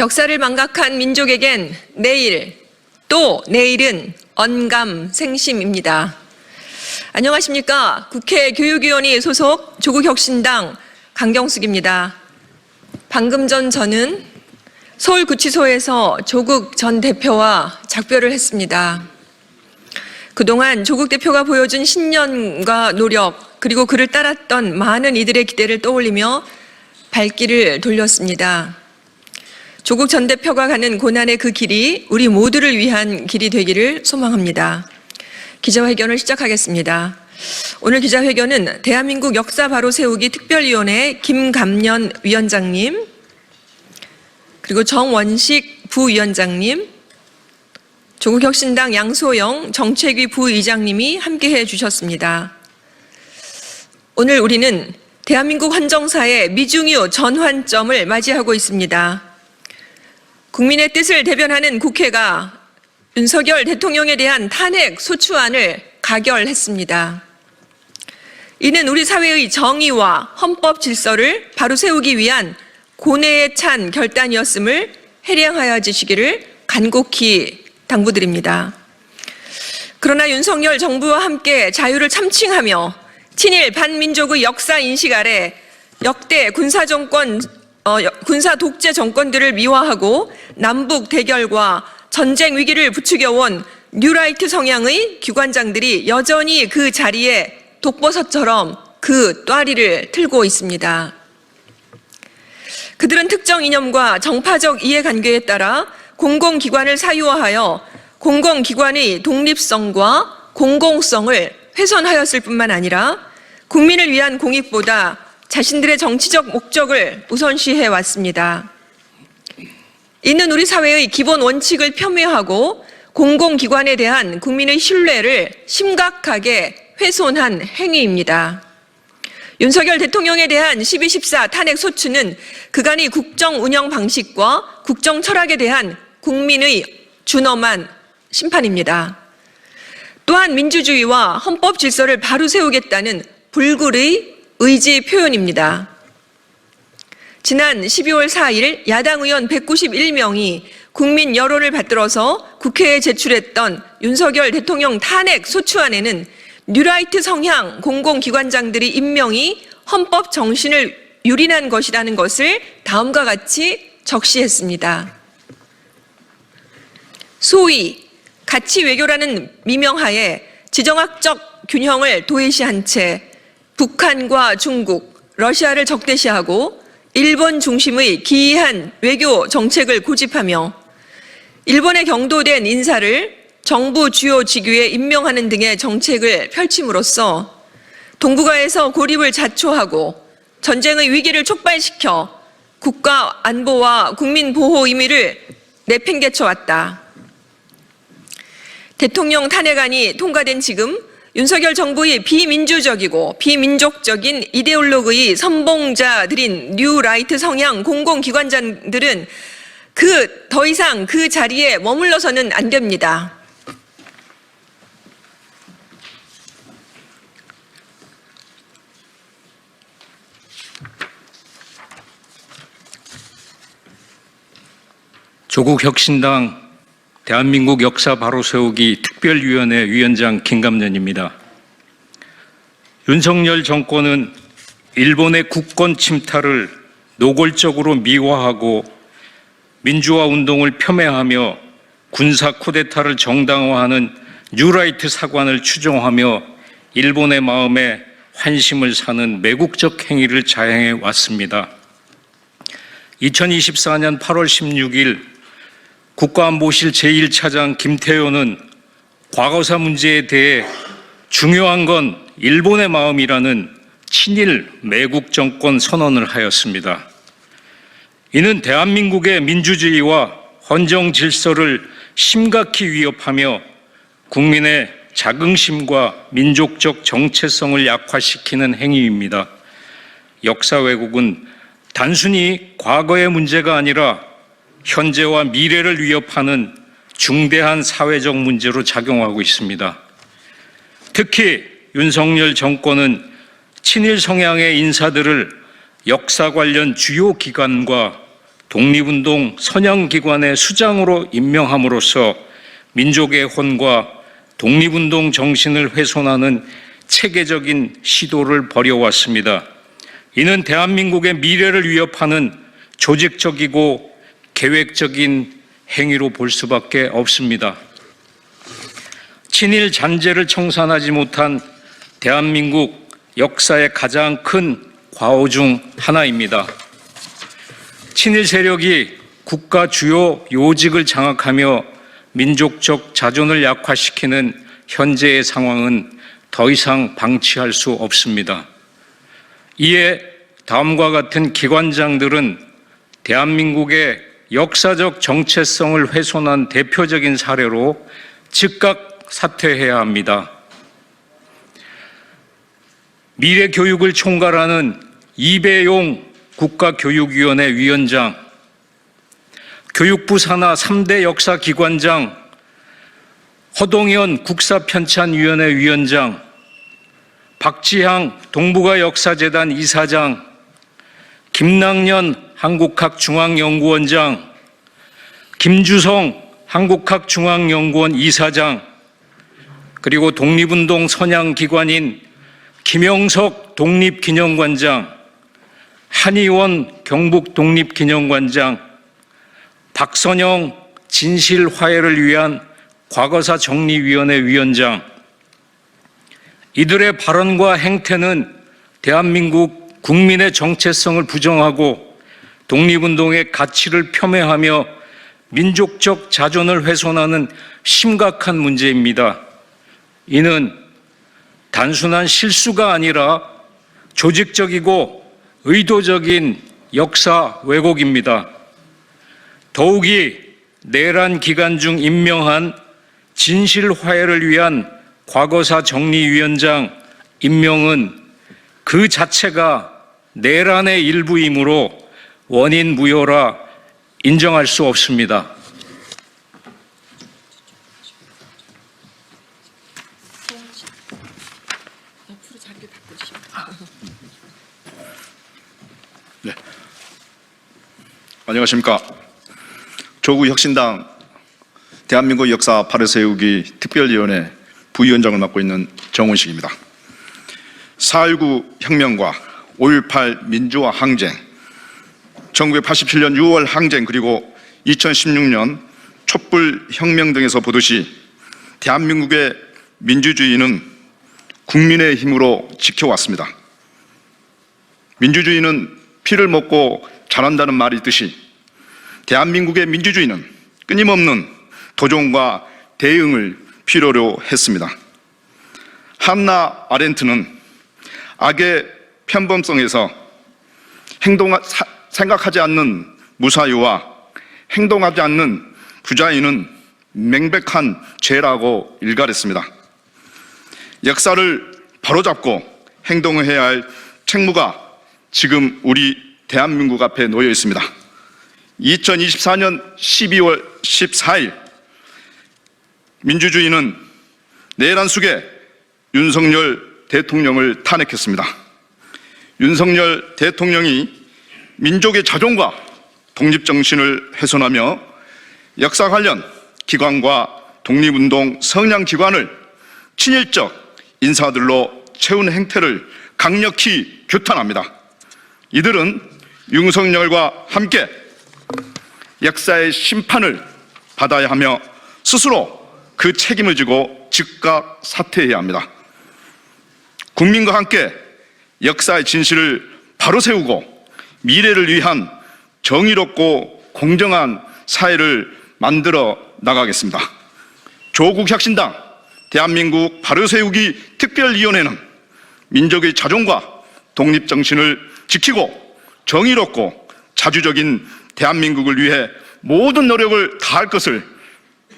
역사를 망각한 민족에겐 내일, 또 내일은 언감생심입니다. 안녕하십니까. 국회 교육위원회 소속 조국혁신당 강경숙입니다. 방금 전 저는 서울구치소에서 조국 전 대표와 작별을 했습니다. 그동안 조국 대표가 보여준 신념과 노력, 그리고 그를 따랐던 많은 이들의 기대를 떠올리며 발길을 돌렸습니다. 조국 전 대표가 가는 고난의 그 길이 우리 모두를 위한 길이 되기를 소망합니다. 기자회견을 시작하겠습니다. 오늘 기자회견은 대한민국 역사 바로 세우기 특별위원회 김감년 위원장님, 그리고 정원식 부위원장님, 조국혁신당 양소영 정책위 부의장님이 함께해 주셨습니다. 오늘 우리는 대한민국 헌정사의 미중유 전환점을 맞이하고 있습니다. 국민의 뜻을 대변하는 국회가 윤석열 대통령에 대한 탄핵 소추안을 가결했습니다. 이는 우리 사회의 정의와 헌법 질서를 바로 세우기 위한 고뇌에 찬 결단이었음을 해량하여 주시기를 간곡히 당부드립니다. 그러나 윤석열 정부와 함께 자유를 참칭하며 친일 반민족의 역사 인식 아래 역대 군사 독재 정권들을 미화하고 남북 대결과 전쟁 위기를 부추겨온 뉴라이트 성향의 기관장들이 여전히 그 자리에 독버섯처럼 그 또아리를 틀고 있습니다. 그들은 특정 이념과 정파적 이해관계에 따라 공공기관을 사유화하여 공공기관의 독립성과 공공성을 훼손하였을 뿐만 아니라 국민을 위한 공익보다 자신들의 정치적 목적을 우선시해 왔습니다. 이는 우리 사회의 기본 원칙을 폄훼하고 공공기관에 대한 국민의 신뢰를 심각하게 훼손한 행위입니다. 윤석열 대통령에 대한 12.14 탄핵 소추는 그간의 국정 운영 방식과 국정 철학에 대한 국민의 준엄한 심판입니다. 또한 민주주의와 헌법 질서를 바로 세우겠다는 불굴의 의지 표현입니다. 지난 12월 4일 야당 의원 191명이 국민 여론을 받들어서 국회에 제출했던 윤석열 대통령 탄핵 소추안에는 뉴라이트 성향 공공기관장들의 임명이 헌법 정신을 유린한 것이라는 것을 다음과 같이 적시했습니다. 소위 가치 외교라는 미명하에 지정학적 균형을 도외시한 채 북한과 중국, 러시아를 적대시하고 일본 중심의 기이한 외교 정책을 고집하며 일본에 경도된 인사를 정부 주요 직위에 임명하는 등의 정책을 펼침으로써 동북아에서 고립을 자초하고 전쟁의 위기를 촉발시켜 국가 안보와 국민 보호 의미를 내팽개쳐왔다. 대통령 탄핵안이 통과된 지금 윤석열 정부의 비민주적이고 비민족적인 이데올로기의 선봉자들인 뉴라이트 성향 공공기관장들은 더 이상 그 자리에 머물러서는 안 됩니다. 조국혁신당 대한민국 역사 바로 세우기 특별위원회 위원장 김감년입니다. 윤석열 정권은 일본의 국권 침탈을 노골적으로 미화하고 민주화 운동을 폄훼하며 군사 쿠데타를 정당화하는 뉴라이트 사관을 추종하며 일본의 마음에 환심을 사는 매국적 행위를 자행해 왔습니다. 2024년 8월 16일 국가안보실 제1차장 김태효는 과거사 문제에 대해 중요한 건 일본의 마음이라는 친일 매국 정권 선언을 하였습니다. 이는 대한민국의 민주주의와 헌정 질서를 심각히 위협하며 국민의 자긍심과 민족적 정체성을 약화시키는 행위입니다. 역사 왜곡은 단순히 과거의 문제가 아니라 현재와 미래를 위협하는 중대한 사회적 문제로 작용하고 있습니다. 특히 윤석열 정권은 친일 성향의 인사들을 역사 관련 주요 기관과 독립운동 선양기관의 수장으로 임명함으로써 민족의 혼과 독립운동 정신을 훼손하는 체계적인 시도를 벌여왔습니다. 이는 대한민국의 미래를 위협하는 조직적이고 계획적인 행위로 볼 수밖에 없습니다. 친일 잔재를 청산하지 못한 대한민국 역사의 가장 큰 과오 중 하나입니다. 친일 세력이 국가 주요 요직을 장악하며 민족적 자존을 약화시키는 현재의 상황은 더 이상 방치할 수 없습니다. 이에 다음과 같은 기관장들은 대한민국의 역사적 정체성을 훼손한 대표적인 사례로 즉각 사퇴해야 합니다. 미래교육을 총괄하는 이배용 국가교육위원회 위원장, 교육부 산하 3대 역사기관장, 허동현 국사편찬위원회 위원장, 박지향 동북아 역사재단 이사장, 김낙년 한국학중앙연구원장, 김주성 한국학중앙연구원 이사장, 그리고 독립운동 선양기관인 김영석 독립기념관장, 한의원 경북독립기념관장, 박선영 진실화해를 위한 과거사 정리위원회 위원장, 이들의 발언과 행태는 대한민국 국민의 정체성을 부정하고 독립운동의 가치를 폄훼하며 민족적 자존을 훼손하는 심각한 문제입니다. 이는 단순한 실수가 아니라 조직적이고 의도적인 역사 왜곡입니다. 더욱이 내란 기간 중 임명한 진실화해를 위한 과거사 정리위원장 임명은 그 자체가 내란의 일부이므로 원인 무효라 인정할 수 없습니다. 네. 안녕하십니까. 조국 혁신당 대한민국 역사 바로 세우기 특별위원회 부위원장을 맡고 있는 정훈식입니다. 4.19 혁명과 5.18 민주화 항쟁, 1987년 6월 항쟁, 그리고 2016년 촛불 혁명 등에서 보듯이 대한민국의 민주주의는 국민의 힘으로 지켜왔습니다. 민주주의는 피를 먹고 자란다는 말이 있듯이 대한민국의 민주주의는 끊임없는 도전과 대응을 필요로 했습니다. 한나 아렌트는 악의 편범성에서 생각하지 않는 무사유와 행동하지 않는 부자유는 명백한 죄라고 일갈했습니다. 역사를 바로잡고 행동해야 할 책무가 지금 우리 대한민국 앞에 놓여 있습니다. 2024년 12월 14일 민주주의는 내란 속에 윤석열 대통령을 탄핵했습니다. 윤석열 대통령이 민족의 자존과 독립정신을 훼손하며 역사 관련 기관과 독립운동 성향기관을 친일적 인사들로 채운 행태를 강력히 규탄합니다. 이들은 윤석열과 함께 역사의 심판을 받아야 하며 스스로 그 책임을 지고 즉각 사퇴해야 합니다. 국민과 함께 역사의 진실을 바로 세우고 미래를 위한 정의롭고 공정한 사회를 만들어 나가겠습니다. 조국 혁신당 대한민국 바로세우기 특별위원회는 민족의 자존과 독립정신을 지키고 정의롭고 자주적인 대한민국을 위해 모든 노력을 다할 것을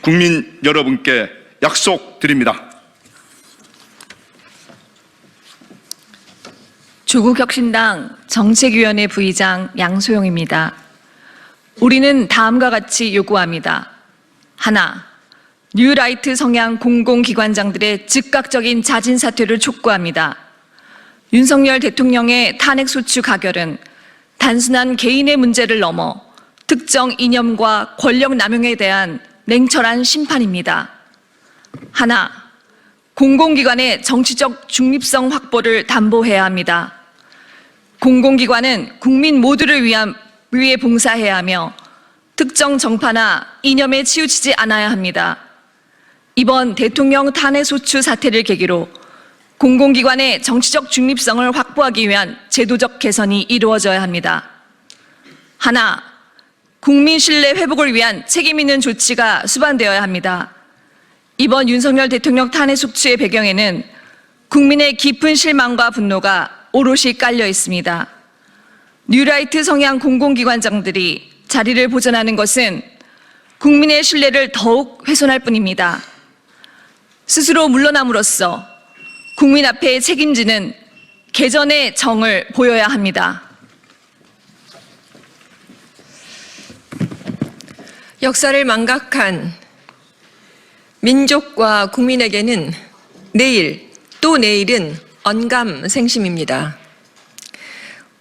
국민 여러분께 약속드립니다. 조국혁신당 정책위원회 부의장 양소영입니다. 우리는 다음과 같이 요구합니다. 하나, 뉴라이트 성향 공공기관장들의 즉각적인 자진 사퇴를 촉구합니다. 윤석열 대통령의 탄핵소추 가결은 단순한 개인의 문제를 넘어 특정 이념과 권력 남용에 대한 냉철한 심판입니다. 하나, 공공기관의 정치적 중립성 확보를 담보해야 합니다. 공공기관은 국민 모두를 위해 봉사해야 하며 특정 정파나 이념에 치우치지 않아야 합니다. 이번 대통령 탄핵소추 사태를 계기로 공공기관의 정치적 중립성을 확보하기 위한 제도적 개선이 이루어져야 합니다. 하나, 국민 신뢰 회복을 위한 책임 있는 조치가 수반되어야 합니다. 이번 윤석열 대통령 탄핵소추의 배경에는 국민의 깊은 실망과 분노가 오롯이 깔려 있습니다. 뉴라이트 성향 공공기관장들이 자리를 보전하는 것은 국민의 신뢰를 더욱 훼손할 뿐입니다. 스스로 물러남으로써 국민 앞에 책임지는 개전의 정을 보여야 합니다. 역사를 망각한 민족과 국민에게는 내일 또 내일은 언감생심입니다.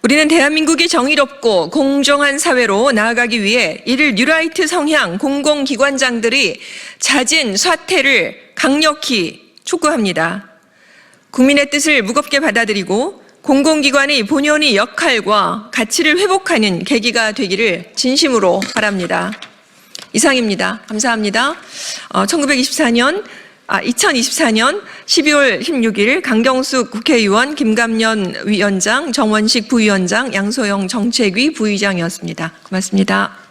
우리는 대한민국이 정의롭고 공정한 사회로 나아가기 위해 이를 뉴라이트 성향 공공기관장들이 잦은 쇠퇴를 강력히 촉구합니다. 국민의 뜻을 무겁게 받아들이고 공공기관의 본연의 역할과 가치를 회복하는 계기가 되기를 진심으로 바랍니다. 이상입니다. 감사합니다. 2024년 12월 16일 강경숙 국회의원, 김감년 위원장, 정원식 부위원장, 양소영 정책위 부의장이었습니다. 고맙습니다.